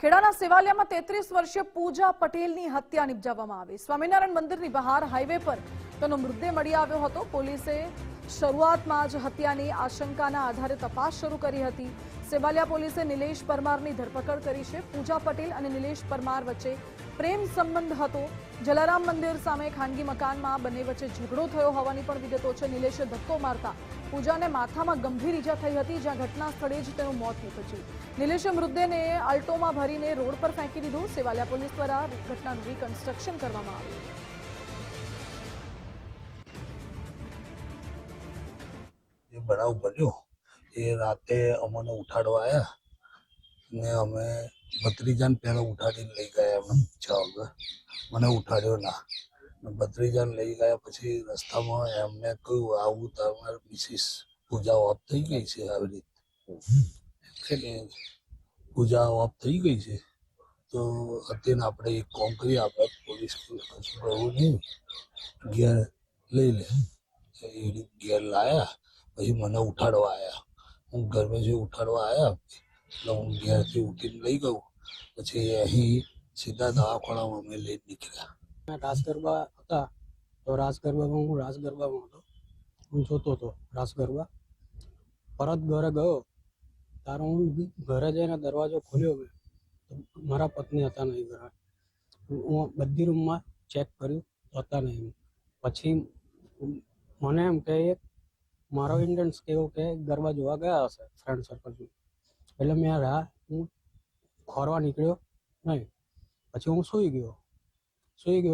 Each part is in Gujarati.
ખેડાના સેવાલિયામાં 33 વર્ષીય પૂજા પટેલની હત્યા નિપજાવવામાં આવી। સ્વામિનારાયણ મંદિરની બહાર હાઈવે પર તેનો મૃતદેહ મળી આવ્યો હતો। પોલીસે શરૂઆતમાં જ હત્યાની આશંકાના આધારે તપાસ શરૂ કરી હતી। સેવાલિયા પોલીસે નિલેશ પરમારની ધરપકડ કરી છે। પૂજા પટેલ અને નિલેશ પરમાર વચ્ચે પ્રેમ સંબંધ હતો। જલારામ મંદિર સામે ખાનગી મકાનમાં બંને વચ્ચે ઝઘડો થયો હોવાની પણ વિગતો છે। નિલેશે ધક્કો મારતા પૂજાને માથામાં ગંભીર ઈજા થઈ હતી, જ્યાં ઘટના સ્થળે જ તેનું મોત નીપજ્યું। નિલેશે મૃતદેહને આલ્ટોમાં ભરીને રોડ પર ફેંકી દીધો। સેવાલિયા પોલીસ દ્વારા ઘટનાનું રિકન્સ્ટ્રક્શન કરવામાં આવ્યું। ये बनाव बन्यो ये राते अमने उठाड़वा आया ने अमे भत्रीजान पहला उठाड़ी लई गया। अमने पूछा वगर मने उठाड्यो ना। भत्रीजान लई गया पछी रस्ता में एमने कह્યું આવું તમાર મિસિસ પૂજા ઓફ થઈ ગઈ છે। આવી રીતે પૂજા ઓફ થઈ ગઈ છે તો અત્યારે આપણે એક કામ કરીએ, આપણે પોલીસ કશું કરવું નહીં, ઘેર લઈ લે। એ ઘેર લાયા પછી મને ઉઠાડવા આયા। હું ઘરમાં જે ઉઠાડવા આયા એટલે હું ઘેરથી ઉઠીને લઈ ગયો। પછી અહીં સીધા દવાખાનામાં અમે લઈને નીકળ્યા। રાસ ગરબા હતા તો રાસ ગરબામાં હું રાસ ગરબામાં હતો, હું જોતો હતો રાસ ગરબા। પરત ઘરે ગયો ત્યારે હું ઘરે જઈને દરવાજો ખોલ્યો મેં તો મારા પત્ની હતા નહીં ઘરે। હું બધી રૂમમાં ચેક કર્યું તો હતા નહીં। પછી મને એમ કે મારો ઇન્ટન્સ કેવો કે ગરબા જોવા ગયા હશે ફ્રેન્ડ સર્કલમાં, એટલે મેં હું ખોરવા નીકળ્યો નહીં। પછી હું સૂઈ ગયો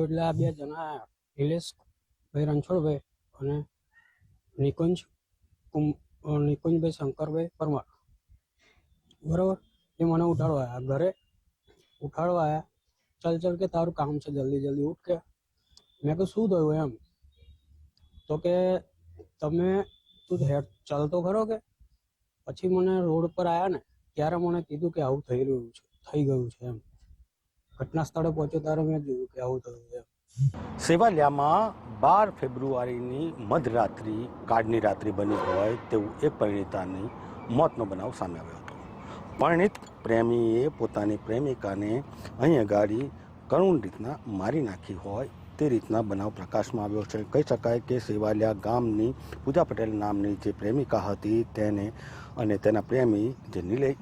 એટલે આ બે જણા આવ્યા, નિલેશભાઈ રણછોડભાઈ અને નિકુંજભાઈ શંકરભાઈ પરમાર, બરાબર। એ મને ઉઠાડવા આવ્યા, ઘરે ઉઠાડવા આવ્યા। ચલ કે તારું કામ છે, જલ્દી ઉઠ કે। મેં કહ્યું શું થયું એમ, તો કે તું ચાલતો ખરો કે। પછી મને રોડ પર આવ્યા ને ત્યારે મને કીધું કે આવું થઈ ગયું છે એમ। ઘટના સ્થળે પહોંચ્યો ત્યારે મેં જોયું કે આવું થયું છે। સેવાલિયામાં 12 ફેબ્રુઆરીની મધરાત્રિ કાળની રાત્રિ બની હોય તેવું એક પરિણીતાની મોતનો બનાવ સામે આવ્યો હતો। પરિણીત પ્રેમીએ પોતાની પ્રેમિકાને અહીંયા ગાડી કરુણ રીતના મારી નાખી હોય તે રીતના બનાવ પ્રકાશમાં આવ્યો છે। કહી શકાય કે સેવાલિયા ગામની પૂજા પટેલ નામની જે પ્રેમિકા હતી તેને અને તેના પ્રેમી જે નિલેશ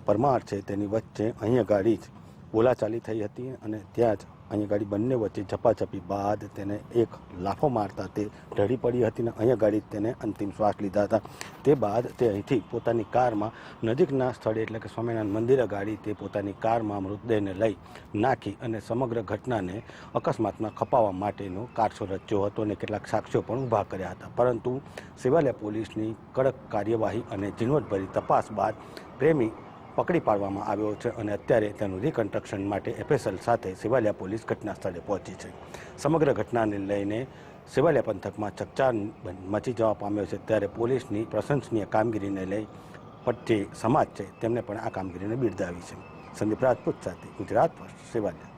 પરમાર છે તેની વચ્ચે અહીંયા ગાડી જ બોલાચાલી થઈ હતી અને ત્યાં જ અહીંયા ગાડી બંને વચ્ચે ઝપાઝપી બાદ તેને એક લાફો મારતા તે ઢળી પડી હતી અને અહીંયા ગાડી તેને અંતિમ શ્વાસ લીધા હતા। તે બાદ તે અહીંથી પોતાની કારમાં નજીકના સ્થળે એટલે કે સ્વામિનારાયણ મંદિરે ગાડી તે પોતાની કારમાં મૃતદેહને લઈ નાખી અને સમગ્ર ઘટનાને અકસ્માતમાં ખપાવવા માટેનો કારસો રચ્યો હતો અને કેટલાક સાક્ષ્યો પણ ઊભા કર્યા હતા। પરંતુ સેવાલિયા પોલીસની કડક કાર્યવાહી અને ઝીણવટભરી તપાસ બાદ પ્રેમી પકડી પાડવામાં આવ્યો છે અને અત્યારે તેનું રિકન્સ્ટ્રક્શન માટે એફએસએલ સાથે સેવાલિયા પોલીસ ઘટના સ્થળે પહોંચી છે। સમગ્ર ઘટનાને લઈને સેવાલિયા પંથકમાં ચકચાર મચી જવા પામ્યો છે। ત્યારે પોલીસની પ્રશંસનીય કામગીરીને લઈ જે સમાજ છે તેમને પણ આ કામગીરીને બિરદાવી છે। સંદીપ રાજપૂત સાથે ગુજરાત ફર્સ્ટ, સેવાલિયા।